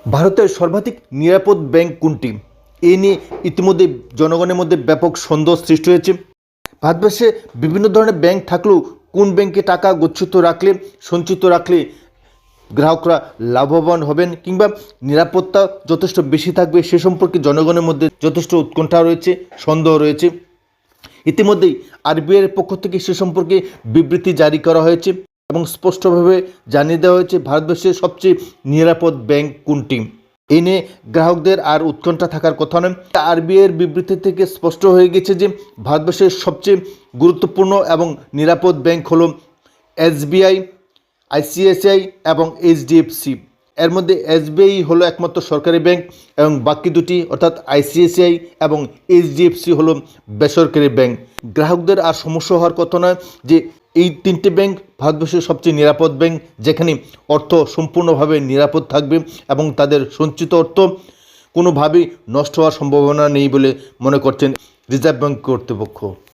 ভারতের সর্বাধিক নিরাপদ ব্যাংক কোনটি? এ নিয়ে ইতিমধ্যে জনগণের মধ্যে ব্যাপক সন্দেহ সৃষ্টি হয়েছে। ভারতবর্ষে বিভিন্ন ধরনের ব্যাংক থাকলেও কোন ব্যাংকে টাকা সঞ্চিত রাখলে গ্রাহকরা লাভবান হবেন কিংবা নিরাপত্তা যথেষ্ট বেশি থাকবে সে সম্পর্কে জনগণের মধ্যে যথেষ্ট উৎকণ্ঠা রয়েছে, সন্দেহ রয়েছে। ইতিমধ্যেই আরবিআইয়ের পক্ষ থেকে সে সম্পর্কে বিবৃতি জারি করা হয়েছে এবং স্পষ্টভাবে জানিয়ে দেওয়া হয়েছে ভারতবর্ষের সবচেয়ে নিরাপদ ব্যাংক কোনটি। এ নিয়ে গ্রাহকদের আর উৎকণ্ঠা থাকার কথা নয়। আরবিআইয়ের বিবৃতি থেকে স্পষ্ট হয়ে গেছে যে ভারতবর্ষের সবচেয়ে গুরুত্বপূর্ণ এবং নিরাপদ ব্যাংক হলো এসবিআই, আইসিআইসিআই এবং এইচডিএফসি। এর মধ্যে এসবিআই হলো একমাত্র সরকারি ব্যাংক এবং বাকি দুটি অর্থাৎ আইসিআইসিআই এবং এইচডিএফসি হলো বেসরকারি ব্যাংক। গ্রাহকদের আর সমস্যা হওয়ার কথা নয় যে এই তিনটে ব্যাংক ভারতবর্ষের সবচেয়ে নিরাপদ ব্যাংক, যেখানে অর্থ সম্পূর্ণভাবে নিরাপদ থাকবে এবং তাদের সঞ্চিত অর্থ কোনোভাবেই নষ্ট হওয়ার সম্ভাবনা নেই বলে মনে করছেন রিজার্ভ ব্যাংক কর্তৃপক্ষ।